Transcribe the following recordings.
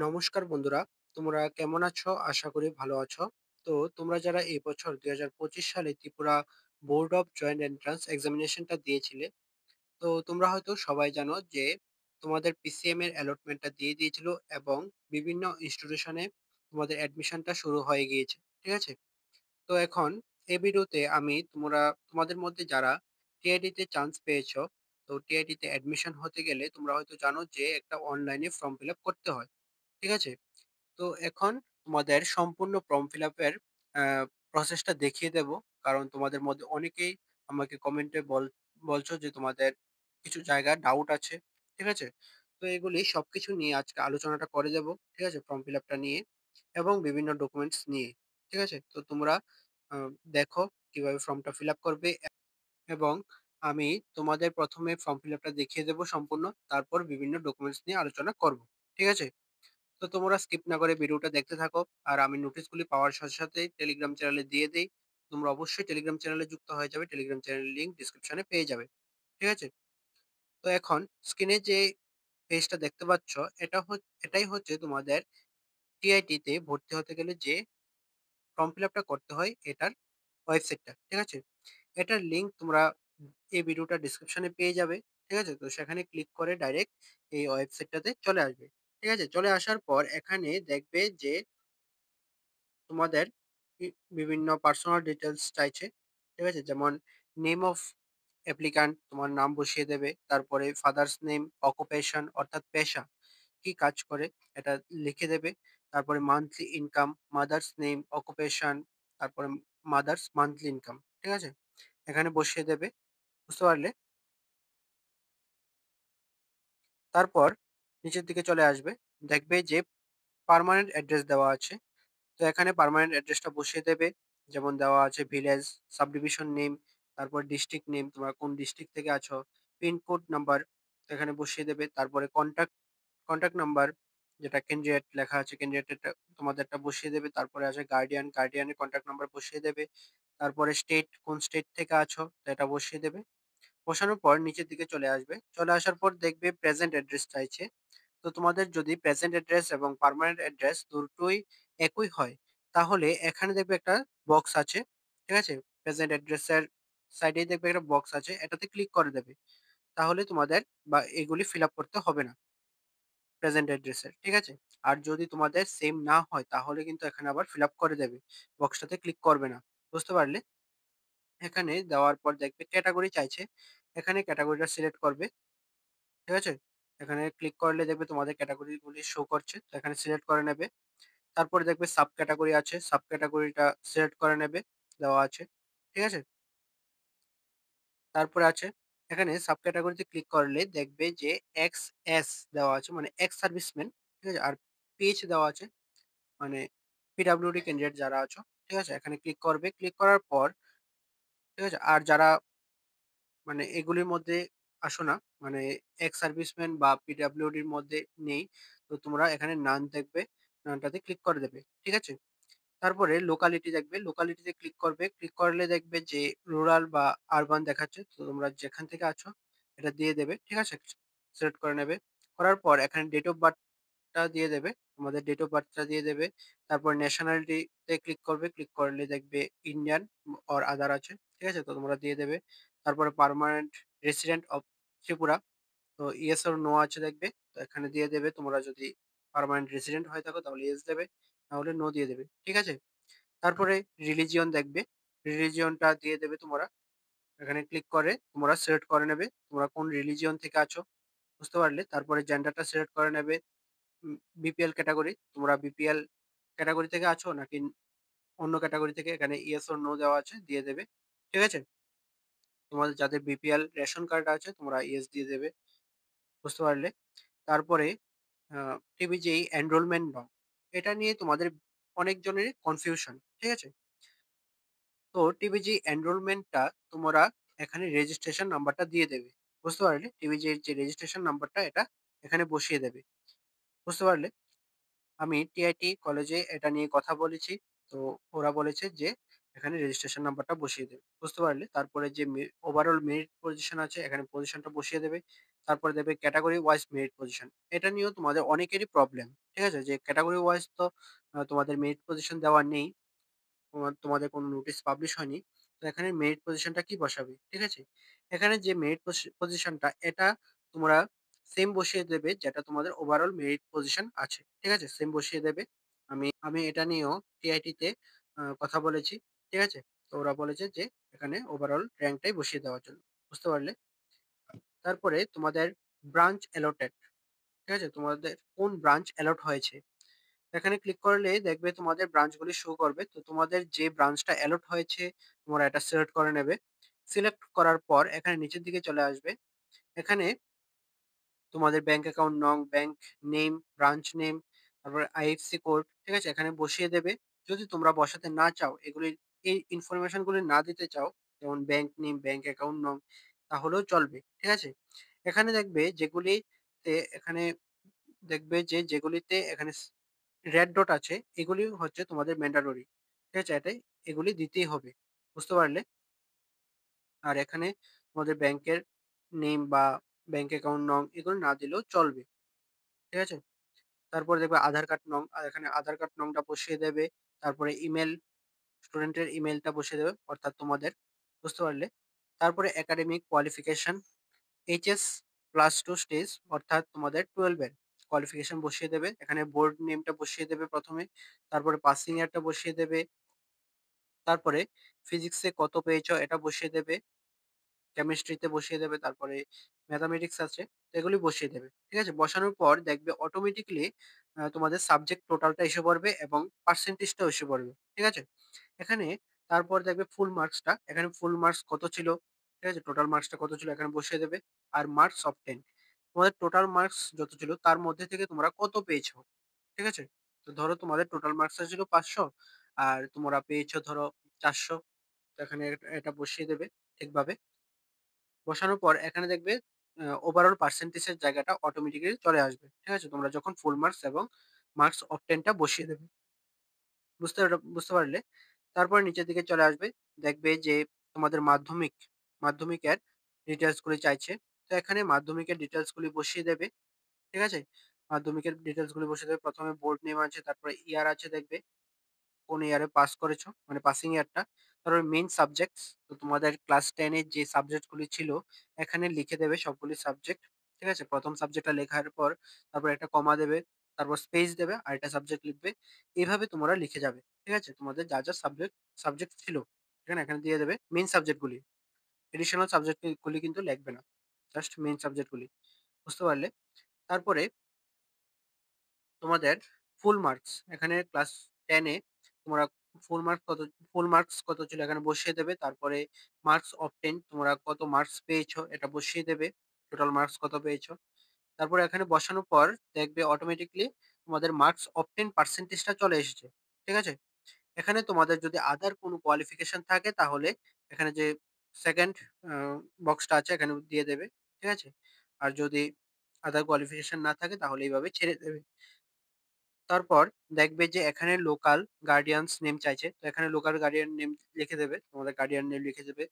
নমস্কার বন্ধুরা, তোমরা কেমন আছো? আশা করি ভালো আছো। তো তোমরা যারা এই বছর ২০২৫ সালে Tripura board of joint entrance এক্সামিনেশনটা দিয়েছিলে, তো তোমরা হয়তো সবাই জানো যে তোমাদের পিসিএম এর অ্যালটমেন্টটা দিয়ে দিয়েছিল এবং বিভিন্ন ইনস্টিটিউশনে তোমাদের অ্যাডমিশনটা শুরু হয়ে গিয়েছে। ঠিক আছে? তো এখন এই ভিডিওতে আমি তোমাদের মধ্যে যারা টিআইটি তে চান্স পেয়েছো, তো টিআইটি তে অ্যাডমিশন হতে গেলে তোমরা হয়তো জানো যে একটা অনলাইনে ফর্ম ফিল আপ করতে হয়। ঠিক আছে? তো এখন তোমাদের সম্পূর্ণ ফর্ম ফিল আপের প্রসেসটা দেখিয়ে দেব। কারণ তোমাদের মধ্যে অনেকেই আমাকে কমেন্টে বলছো যে তোমাদের কিছু জায়গায় ডাউট আছে। ঠিক আছে? তো এগুলি সবকিছু নিয়ে আজকে আলোচনাটা করে দেব। ঠিক আছে? ফর্ম ফিল আপটা নিয়ে এবং বিভিন্ন ডকুমেন্টস নিয়ে। ঠিক আছে? তো তোমরা আ দেখো কিভাবে ফর্মটা ফিল আপ করবে এবং আমি তোমাদের ১ম এ ফর্ম ফিল আপটা দেখিয়ে দেব সম্পূর্ণ। তারপর বিভিন্ন ডকুমেন্টস নিয়ে আলোচনা করব। ঠিক আছে? তো তোমরা স্কিপ না করে ভিডিওটা দেখতে থাকো। আর আমি নোটিশগুলি পাওয়ার সাথে সাথেই টেলিগ্রাম চ্যানেলে দিয়ে দেই। তোমরা অবশ্যই টেলিগ্রাম চ্যানেলে যুক্ত হয়ে যাবে। টেলিগ্রাম চ্যানেলের লিংক ডেসক্রিপশনে পেয়ে যাবে। ঠিক আছে? তো এখন স্ক্রিনে যে পেজটা দেখতে পাচ্ছ, এটাই হচ্ছে তোমাদের টিআইটি তে ভর্তি হতে গেলে যে ফর্ম ফিল আপটা করতে হয় এটার ওয়েবসাইটটা। ঠিক আছে? এটার লিংক তোমরা এই ভিডিওটার ডেসক্রিপশনে পেয়ে যাবে। ঠিক আছে? তো সেখানে ক্লিক করে ডাইরেক্ট এই ওয়েবসাইটটাতে চলে আসবে। ঠিক আছে? চলে আসার পর এখানে দেখবে যে তোমাদের বি বিভিন্ন পার্সোনাল ডিটেইলস চাইছে। ঠিক আছে? যেমন নেম অফ অ্যাপ্লিক্যান্ট তোমার নাম বসিয়ে দেবে। তারপরে ফাদারস নেম, অকুপেশন অর্থাৎ পেশা, কি কাজ করে এটা লিখে দেবে। তারপরে monthly income, mother's name, occupation, তারপরে মাদারস মান্থলি ইনকাম। ঠিক আছে? এখানে বসিয়ে দেবে। বুঝতে পারলে? তারপর নিচের দিকে চলে আসবে। দেখবে যে পার্মানেন্ট অ্যাড্রেস দেওয়া আছে। তো এখানে পার্মানেন্ট অ্যাড্রেসটা বসিয়ে দেবে। যেমন দেওয়া আছে ভিলেজ, সাবডিভিশন নেম, তারপর ডিস্ট্রিক্ট নেম, তোমরা কোন ডিস্ট্রিক্ট থেকে আছো, পিনকোড নাম্বার এখানে বসিয়ে দেবে। তারপরে কন্টাক্ট নাম্বার যেটা ক্যান্ডিডেট লেখা আছে, ক্যান্ডিডেটেরটা তোমাদেরটা বসিয়ে দেবে। তারপরে আছে গার্ডিয়ানের কন্টাক্ট নাম্বার বসিয়ে দেবে। তারপরে স্টেট, কোন স্টেট থেকে আছো তো এটা বসিয়ে দেবে। বসানোর পর নিচের দিকে চলে আসবে। চলে আসার পর দেখবে প্রেজেন্ট অ্যাড্রেস চাইছে। তো তোমাদের যদি প্রেজেন্ট অ্যাড্রেস এবং পার্মানেন্ট অ্যাড্রেস দুটোই একই হয়, তাহলে এখানে দেখবে একটা বক্স আছে। ঠিক আছে? প্রেজেন্ট অ্যাড্রেসের সাইডেই দেখবে একটা বক্স আছে। এটাতে ক্লিক করে দেবে। তাহলে তোমাদের বা এগুলি ফিল আপ করতে হবে না প্রেজেন্ট অ্যাড্রেসের। ঠিক আছে? আর যদি তোমাদের সেম না হয় তাহলে কিন্তু এখানে আবার ফিল আপ করে দেবে। বক্সটাতে ক্লিক করবে না। বুঝতে পারলে? এখানে দেওয়ার পর দেখবে ক্যাটেগরি চাইছে। এখানে ক্যাটেগরিটা সিলেক্ট করবে। ঠিক আছে? এখানে ক্লিক করলে দেখবে তোমাদের ক্যাটেগরি গুলি শো করছে। তো এখানে সিলেক্ট করে নেবে। তারপরে দেখবে সাব ক্যাটেগরি আছে। সাব ক্যাটেগরিটা সিলেক্ট করে নেবে। দেওয়া আছে। ঠিক আছে? তারপরে আছে এখানে সাব ক্যাটেগরিতে ক্লিক করলে দেখবে যে এক্স-এস দেওয়া আছে মানে এক্স সার্ভিসম্যান। ঠিক আছে? আর পিএইচ দেওয়া আছে মানে পিডব্লিউডি ক্যান্ডিডেট যারা আছো। ঠিক আছে? এখানে ক্লিক করবে। ক্লিক করার পর ঠিক আছে? আর যারা মানে এগুলির মধ্যে আসো না, মানে এক্স সার্ভিসম্যান বা পিডব্লিউডির মধ্যে নেই। তো তোমরা এখানে নান দেখবে, নানটাতে ক্লিক করে দেবে। ঠিক আছে? তারপরে লোকালিটি দেখবে, লোকালিটিতে ক্লিক করবে। ক্লিক করলে দেখবে যে রুরাল বা আরবান দেখাচ্ছে। তো তোমরা যেখান থেকে আছো এটা দিয়ে দেবে। ঠিক আছে? সিলেক্ট করে নেবে। করার পর এখানে ডেট অফ বার্থটা দিয়ে দেবে। তোমাদের ডেট অফ বার্থটা দিয়ে দেবে। তারপর ন্যাশনালিটিতে ক্লিক করবে। ক্লিক করলে দেখবে ইন্ডিয়ান অর আদার আছে। ঠিক আছে? তো তোমরা দিয়ে দেবে। তারপরে পার্মানেন্ট রেসিডেন্ট অফ ত্রিপুরা। তো ইয়েস অর নো আছে দেখবে। তো এখানে দিয়ে দেবে। তোমরা যদি পার্মানেন্ট রেসিডেন্ট হয়ে থাকো তাহলে ইয়েস দেবে। নাহলে নো দিয়ে দেবে। ঠিক আছে? তারপরে রিলিজিয়ন দেখবে। রিলিজিয়নটা দিয়ে দেবে তোমরা। এখানে ক্লিক করে তোমরা সিলেক্ট করে নেবে। তোমরা কোন রিলিজিয়ন থেকে আছো। বুঝতে পারলে? তারপরে জেন্ডারটা সিলেক্ট করে নেবে। BPL category. তোমরা বিপিএল ক্যাটেগরি থেকে আছো নাকি অন্য ক্যাটেগরি থেকে এখানে ইয়েস অর নো দেওয়া আছে দিয়ে দেবে। ঠিক আছে? তোমাদের যাদের বিপিএল রেশন কার্ড আছে তোমরা ইয়েস দিয়ে দেবে। বুঝতে পারলে? তারপরে আ টিবিজিই এনরোলমেন্ট নং। এটা নিয়ে তোমাদের অনেক জনেরই কনফিউশন। ঠিক আছে? তো টিবিজি এনরোলমেন্টটা তোমরা এখানে রেজিস্ট্রেশন নাম্বারটা দিয়ে দেবে। বুঝতে পারলে? টিবিজির যে রেজিস্ট্রেশন নাম্বারটা এটা এখানে বসিয়ে দেবে। বুঝতে পারলে? আমি টিআইটি কলেজে এটা নিয়ে কথা বলেছি। তো ওরা বলেছে যে এখানে রেজিস্ট্রেশন নাম্বারটা বসিয়ে দেবে। বুঝতে পারলে? তারপরে যে ওভারঅল মেরিট পজিশন আছে এখানে পজিশনটা বসিয়ে দেবে। তারপরে দেবে ক্যাটেগরি ওয়াইজ মেরিট পজিশন। এটা নিয়েও তোমাদের অনেকেরই প্রবলেম। ঠিক আছে? যে ক্যাটেগরি ওয়াইজ তো তোমাদের মেরিট পজিশন দেওয়া নেই। তোমাদের কোনো নোটিশ পাবলিশ হয়নি। তো এখানে মেরিট পজিশনটা কি বসাবে? ঠিক আছে? এখানে যে মেরিট পজিশনটা এটা তোমরা সেম বসিয়ে দেবে যেটা তোমাদের ওভারঅল মেরিট পজিশন আছে। ঠিক আছে? সেম বসিয়ে দেবে। আমি এটা নিয়েও টিআইটি তে কথা বলেছি। ঠিক আছে? তো ওরা বলেছে যে এখানে ওভারঅল র‍্যাংকটাই বসিয়ে দেওয়ার জন্য। বুঝতে পারলে? তারপরে তোমাদের ব্রাঞ্চ অ্যালটেড। ঠিক আছে? তোমাদের কোন ব্রাঞ্চ অ্যালট হয়েছে। এখানে ক্লিক করলেই দেখবে তোমাদের ব্রাঞ্চগুলি শো করবে। তো তোমাদের যে ব্রাঞ্চটা অ্যালট হয়েছে তোমরা এটা সিলেক্ট করে নেবে। সিলেক্ট করার পর এখানে নিচের দিকে চলে আসবে। এখানে তোমাদের ব্যাংক অ্যাকাউন্ট নং, ব্যাংক নেম, ব্রাঞ্চ নেম, তারপরে আইএফসি কোড, ঠিক আছে? এখানে বসিয়ে দেবে। যদি তোমরা বসাতে না চাও, এই ইনফরমেশন গুলি না দিতে চাও, যেমন ব্যাংক নেম, ব্যাংক অ্যাকাউন্ট নং, তাহলেও চলবে। ঠিক আছে? এখানে দেখবে যেগুলিতে এখানে রেড ডট আছে, এগুলি হচ্ছে তোমাদের ম্যান্ডেটরি। ঠিক আছে? এগুলি দিতেই হবে। বুঝতে পারলে? আর এখানে তোমাদের ব্যাংকের নেম বা ব্যাংক অ্যাকাউন্ট নং এগুলো না দিলেও চলবে। ঠিক আছে? তারপরে দেখবে আধার কার্ড নং, আর এখানে আধার কার্ড নংটা বসিয়ে দেবে। তারপরে ইমেল, স্টুডেন্টের ইমেলটা বসিয়ে দেবে অর্থাৎ তোমাদের। বুঝতে পারলে? তারপরে একাডেমিক কোয়ালিফিকেশন এইচএস +2 স্টেজ অর্থাৎ তোমাদের 12 এর কোয়ালিফিকেশন বসিয়ে দেবে। এখানে বোর্ড নেমটা বসিয়ে দেবে ১ম এ। তারপরে পাসিং ইয়ারটা বসিয়ে দেবে। তারপরে ফিজিক্সে কত পেয়েছো এটা বসিয়ে দেবে। কেমিস্ট্রিতে বসিয়ে দেবে, তারপরে ম্যাথামেটিক্স আছে, তো এগুলি বসিয়ে দেবে। ঠিক আছে? বসানোর পর দেখবে অটোমেটিক্যালি তোমাদের সাবজেক্ট টোটালটা এসে পড়বে এবং পার্সেন্টেজটাও এসে পড়বে। ঠিক আছে? এখানে তারপর দেখবে ফুল মার্কসটা, এখানে ফুল মার্কস কত ছিল, ঠিক আছে? টোটাল মার্কসটা কত ছিল এখানে বসিয়ে দেবে। আর মার্কস অফ 10, তোমাদের টোটাল মার্কস যত ছিল তার মধ্যে থেকে তোমরা কত পেয়েছো। ঠিক আছে? তো ধরো তোমাদের টোটাল মার্কসটা ছিল 500 আর তোমরা পেয়েছো ধরো 400। তো এখানে এটা বসিয়ে দেবে ঠিকভাবে। বসানোর পর এখানে দেখবে ওভারঅল পার্সেন্টেজ এর জায়গাটা অটোমেটিক্যালি চলে আসবে। ঠিক আছে? তোমরা যখন ফুল মার্কস এবং মার্কস অফ 10 টা বসিয়ে দেবে। বুঝতে পারলে? তারপরে নিচের দিকে চলে আসবে। দেখবে যে তোমাদের মাধ্যমিকের ডিটেইলস গুলি চাইছে। তো এখানে মাধ্যমিকের ডিটেইলস গুলি বসিয়ে দেবে। ঠিক আছে? মাধ্যমিকের ডিটেইলস গুলি বসিয়ে দেবে। ১ম এ বোর্ড নেম আছে, তারপরে ইয়ার আছে দেখবে। কোন ইয়ারে পাস করেছো, মানে পাসিং ইয়ারটা। তারপর মেইন সাবজেক্টস, তো তোমাদের ক্লাস 10 এর যে সাবজেক্ট গুলি ছিল এখানে লিখে দেবে সবগুলি সাবজেক্ট। ঠিক আছে? ১ম সাবজেক্টটা লেখার পর তারপর একটা কমা দেবে, তারপর স্পেস দেবে, আরেকটা সাবজেক্ট লিখবে। এভাবে তোমরা লিখে যাবে। ঠিক আছে? তোমাদের যা সাবজেক্ট ছিল এখানে দিয়ে দেবে মেইন সাবজেক্ট গুলি। এডিশনাল সাবজেক্ট গুলি কিন্তু লিখবে না। জাস্ট মেইন সাবজেক্ট গুলি। বুঝতে পারলে? তারপরে তোমাদের ফুল মার্কস, এখানে ক্লাস 10 এ তোমরা ফুল মার্কস কত ছিল এখানে বসিয়ে দেবে। তারপরে মার্কস অফ 10 তোমরা কত মার্কস পেয়েছো এটা বসিয়ে দেবে। টোটাল মার্কস কত পেয়েছো। তারপরে এখানে বসানোর পর দেখবে অটোমেটিক্যালি তোমাদের মার্কস অফ 10 পার্সেন্টেজটা চলে এসেছে। ঠিক আছে? এখানে তোমাদের যদি আদার কোনো কোয়ালিফিকেশন থাকে তাহলে এখানে যে 2nd আ বক্সটা আছে এখানে দিয়ে দেবে। ঠিক আছে? আর যদি আদার কোয়ালিফিকেশন না থাকে তাহলে এইভাবে ছেড়ে দেবে। তারপর দেখবে যে এখানে লোকাল গার্ডিয়ানস নেম চাইছে। তো এখানে লোকাল গার্ডিয়ান নেম লিখে দেবে। তোমাদের গার্ডিয়ান নেম লিখে দেবে।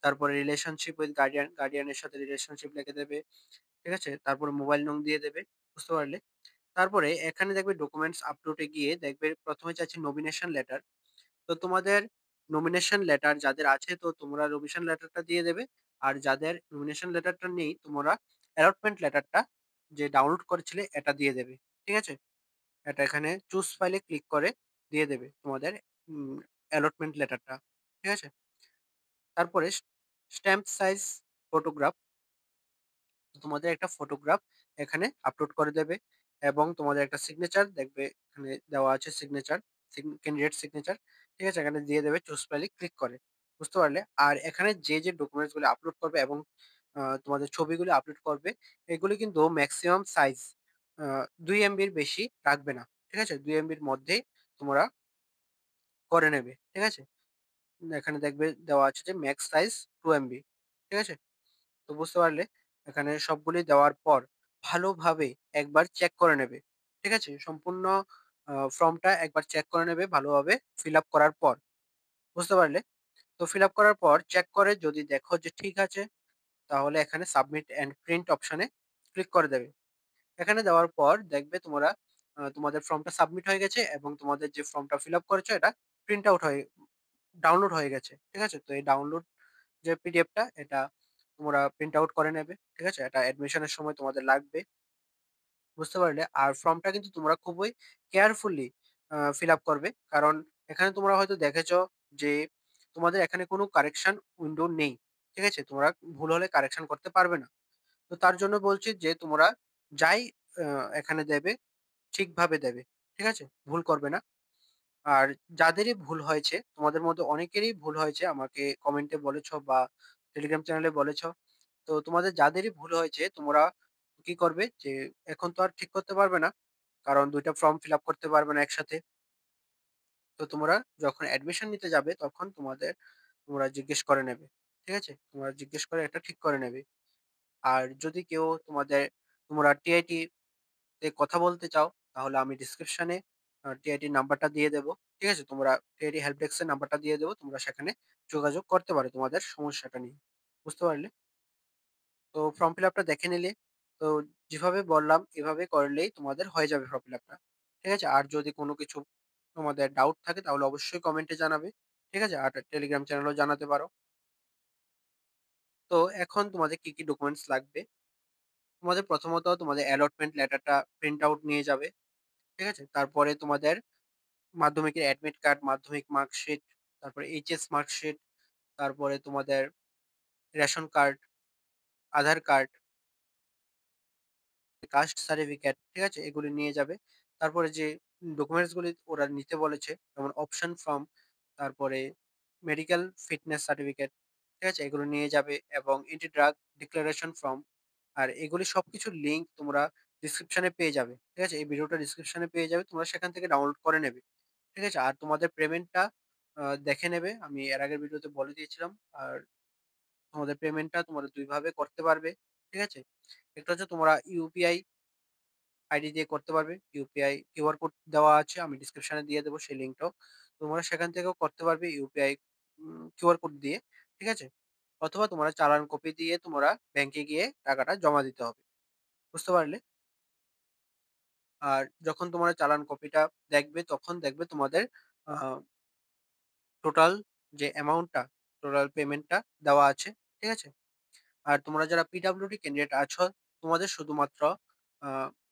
তারপরে রিলেশনশিপ উইথ গার্ডিয়ানের সাথে রিলেশনশিপ লিখে দেবে। ঠিক আছে? তারপরে মোবাইল নং দিয়ে দেবে। বুঝতে পারলে? তারপরে এখানে দেখবে ডকুমেন্টস আপলোড এ গিয়ে দেখবে ১ম এ চাচ্ছে নমিনেশন লেটার। তো তোমাদের নমিনেশন লেটার যাদের আছে তো তোমরা নমিনেশন লেটারটা দিয়ে দেবে। আর যাদের নমিনেশন লেটারটা নেই তোমরা অ্যালটমেন্ট লেটারটা যে ডাউনলোড করেছিলে এটা দিয়ে দেবে। ঠিক আছে? এটা এখানে চুজ ফাইলে ক্লিক করে দিয়ে দেবে তোমাদের অ্যালটমেন্ট লেটারটা। ঠিক আছে? তারপরে স্ট্যাম্প সাইজ ফটোগ্রাফ, তোমাদের একটা ফটোগ্রাফ এখানে আপলোড করে দেবে এবং তোমাদের একটা সিগনেচার দেখবে এখানে দেওয়া আছে সিগনেচার, ক্যান্ডিডেট সিগনেচার। ঠিক আছে? এখানে দিয়ে দেবে চুজ ফাইলে ক্লিক করে। বুঝতে পারলে? আর এখানে যে ডকুমেন্টস গুলো আপলোড করবে এবং তোমাদের ছবিগুলো আপলোড করবে এগুলো কিন্তু মেক্সিমাম সাইজ ২ এমবির বেশি রাখবে না। ঠিক আছে? ২ এমবির মধ্যেই তোমরা করে নেবে। ঠিক আছে? এখানে দেখবে দেওয়া আছে যে ম্যাক্স সাইজ 2 এমবি। ঠিক আছে? তো বুঝতে পারলে? এখানে সবগুলি দেওয়ার পর ভালোভাবে একবার চেক করে নেবে। ঠিক আছে? সম্পূর্ণ ফর্মটা একবার চেক করে নেবে ভালোভাবে ফিল আপ করার পর। বুঝতে পারলে? তো ফিল আপ করার পর চেক করে যদি দেখো যে ঠিক আছে, তাহলে এখানে সাবমিট অ্যান্ড প্রিন্ট অপশনে ক্লিক করে দেবে। এখানে দেওয়ার পর দেখবে তোমরা তোমাদের ফর্মটা সাবমিট হয়ে গেছে এবং তোমাদের যে ফর্মটা ফিল আপ করেছো এটা প্রিন্ট আউট হয়ে ডাউনলোড হয়ে গেছে। ঠিক আছে? তো এই ডাউনলোড যে পিডিএফটা এটা তোমরা প্রিন্ট আউট করে নেবে। ঠিক আছে? এটা অ্যাডমিশনের সময় তোমাদের লাগবে। বুঝতে পারলে? আর ফর্মটা কিন্তু তোমরা খুবই কেয়ারফুলি ফিল আপ করবে। কারণ এখানে তোমরা হয়তো দেখেছো যে তোমাদের এখানে কোনো কারেকশন উইন্ডো নেই। ঠিক আছে? তোমরা ভুল হলে কারেকশন করতে পারবে না। তো তার জন্য বলছি যে তোমরা যাই আ এখানে দেবে ঠিকভাবে দেবে। ঠিক আছে? ভুল করবে না। আর যাদেরই ভুল হয়েছে, তোমাদের মধ্যে অনেকেরই ভুল হয়েছে আমাকে কমেন্টে বলেছ বা টেলিগ্রাম চ্যানেলে বলেছ। তো তোমাদের যাদেরই ভুল হয়েছে তোমরা কি করবে যে এখন তো আর ঠিক করতে পারবে না। কারণ ২ টা ফর্ম ফিল আপ করতে পারবে না একসাথে। তো তোমরা যখন অ্যাডমিশন নিতে যাবে তখন তোমরা জিজ্ঞেস করে নেবে। ঠিক আছে? তোমরা জিজ্ঞেস করে এটা ঠিক করে নেবে। আর যদি কেউ তোমরা টিআইটি তে কথা বলতে চাও, তাহলে আমি ডেসক্রিপশনে টিআইটির নাম্বারটা দিয়ে দেব। ঠিক আছে? তোমরা টিআইটি হেল্প ডেস্ক এর নাম্বারটা দিয়ে দেব। তোমরা সেখানে যোগাযোগ করতে পারো তোমাদের সমস্যাটা নিয়ে। বুঝতে পারলে? তো ফর্ম ফিল আপটা দেখে নিলে, তো যেভাবে বললাম এভাবে করলেই তোমাদের হয়ে যাবে ফর্ম ফিল আপটা। ঠিক আছে? আর যদি কোনো কিছু তোমাদের ডাউট থাকে তাহলে অবশ্যই কমেন্টে জানাবে। ঠিক আছে? আর টেলিগ্রাম চ্যানেলেও জানাতে পারো। তো এখন তোমাদের কি, কি ডকুমেন্টস লাগবে? তোমাদের প্রথমত তোমাদের অ্যালটমেন্ট লেটারটা প্রিন্ট আউট নিয়ে যাবে। ঠিক আছে? তারপরে তোমাদের মাধ্যমিকের অ্যাডমিট কার্ড, মাধ্যমিক মার্কশিট, তারপরে এইচএস মার্কশিট, তারপরে তোমাদের রেশন কার্ড, আধার কার্ড, কাস্ট সার্টিফিকেট, ঠিক আছে? এগুলি নিয়ে যাবে। তারপরে যে ডকুমেন্টস গুলি ওরা নিতে বলেছে যেমন অপশন ফর্ম, তারপরে মেডিকেল ফিটনেস সার্টিফিকেট, ঠিক আছে? এগুলো নিয়ে যাবে এবং এন্টি ড্রাগ ডিক্লারেশন ফর্ম। আর এগুলি সবকিছুর লিঙ্ক তোমরা ডেসক্রিপশনে পেয়ে যাবে। ঠিক আছে? এই ভিডিওটা ডেসক্রিপশনে পেয়ে যাবে। তোমরা সেখান থেকে ডাউনলোড করে নেবে। ঠিক আছে? আর তোমাদের পেমেন্টটা দেখে নেবে। আমি এর আগের ভিডিওতে বলে দিয়েছিলাম। আর তোমাদের পেমেন্টটা তোমরা ২ ভাবে করতে পারবে। ঠিক আছে? একটা হচ্ছে তোমরা ইউপিআই আইডি দিয়ে করতে পারবে। ইউপিআই কিউআর কোড দেওয়া আছে। আমি ডেসক্রিপশনে দিয়ে দেব সেই লিঙ্কটাও। তোমরা সেখান থেকেও করতে পারবে ইউপিআই কিউআর কোড দিয়ে। ঠিক আছে? অথবা তোমরা চালান কপি দিয়ে তোমরা ব্যাংকে গিয়ে টাকাটা জমা দিতে হবে। বুঝতে পারলে? আর যখন তোমরা চালান কপিটা দেখবে তখন দেখবে তোমাদের আ টোটাল যে অ্যামাউন্টটা, টোটাল পেমেন্টটা দেওয়া আছে। ঠিক আছে? আর তোমরা যারা পিডব্লিউডি ক্যান্ডিডেট আছো, তোমাদের শুধুমাত্র আ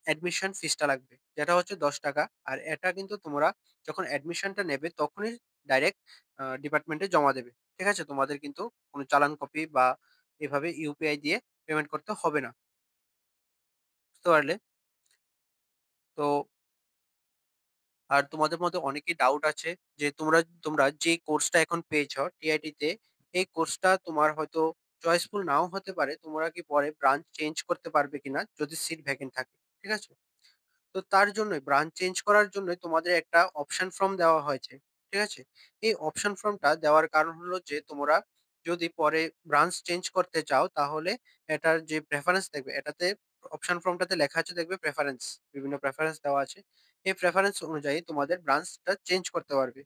অ্যাডমিশন ফিসটা লাগবে। যেটা হচ্ছে ৳১০। আর এটা কিন্তু তোমরা যখন অ্যাডমিশনটা নেবে তখনই ডাইরেক্ট ডিপার্টমেন্টে জমা দেবে। ঠিক আছে? তোমাদের কিন্তু কোনো চালান কপি বা এভাবে ইউপিআই দিয়ে পেমেন্ট করতে হবে না। বুঝতে পারলে? তো আর তোমাদের মধ্যে অনেকেই ডাউট আছে যে তোমরা যে কোর্সটা এখন পেয়েছ টিআইটি তে, এই কোর্সটা তোমার হয়তো চয়েসফুল নাও হতে পারে। তোমরা কি পরে ব্রাঞ্চ চেঞ্জ করতে পারবে কিনা যদি সিট ভ্যাকেন্ট থাকে। ঠিক আছে? তো তার জন্যই ব্রাঞ্চ চেঞ্জ করার জন্যই তোমাদের একটা অপশন ফর্ম দেওয়া হয়েছে। ঠিক আছে? এই অপশন ফর্মটা দেওয়ার কারণ হলো যে তোমরা যদি পরে ব্রাঞ্চ চেঞ্জ করতে চাও তাহলে এটার যে প্রেফারেন্স দেখবে এটাতে অপশন ফর্মটাতে লেখা আছে দেখবে প্রেফারেন্স, বিভিন্ন প্রেফারেন্স দেওয়া আছে। এই প্রেফারেন্স অনুযায়ী তোমাদের ব্রাঞ্চটা চেঞ্জ করতে পারবে।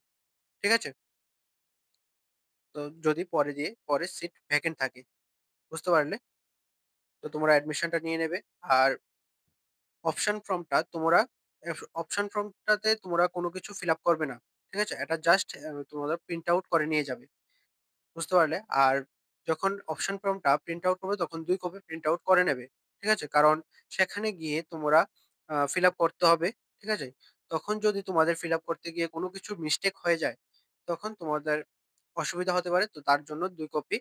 ঠিক আছে? তো যদি পরে সিট ভ্যাকেন্ট থাকে। বুঝতে পারলে? তো তোমরা অ্যাডমিশনটা নিয়ে নেবে। আর অপশন ফর্মটা তোমরা অপশন ফর্মটাতে তোমরা কোনো কিছু ফিল আপ করবে না। ঠিক আছে? এটা জাস্ট তোমরা প্রিন্ট আউট করে নিয়ে যাবে। বুঝতে পারলে? আর যখন অপশন ফর্মটা প্রিন্ট আউট করবে তখন ২ কপি প্রিন্ট আউট করে নেবে। ঠিক আছে? কারণ সেখানে গিয়ে তোমরা ফিল আপ করতে হবে। ঠিক আছে? তখন যদি তোমাদের ফিল আপ করতে গিয়ে কোনো কিছু মিস্টেক হয়ে যায়, তখন তোমাদের অসুবিধা হতে পারে। তো তার জন্য ২ কপি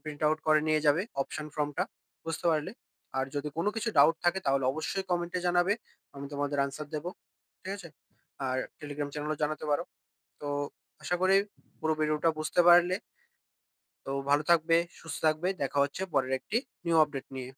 প্রিন্ট আউট করে নিয়ে যাবে অপশন ফর্মটা। বুঝতে পারলে? আর যদি কোনো কিছু ডাউট থাকে তাহলে অবশ্যই কমেন্টে জানাবে। আমি তোমাদের আনসার দেব। ঠিক আছে? আর টেলিগ্রাম চ্যানেলেও জানাতে পারো। তো আশা করি পুরো ভিডিওটা বুঝতে পারলে। তো ভালো থাকবে, সুস্থ থাকবে। দেখা হচ্ছে পরের একটি নিউ আপডেট নিয়ে।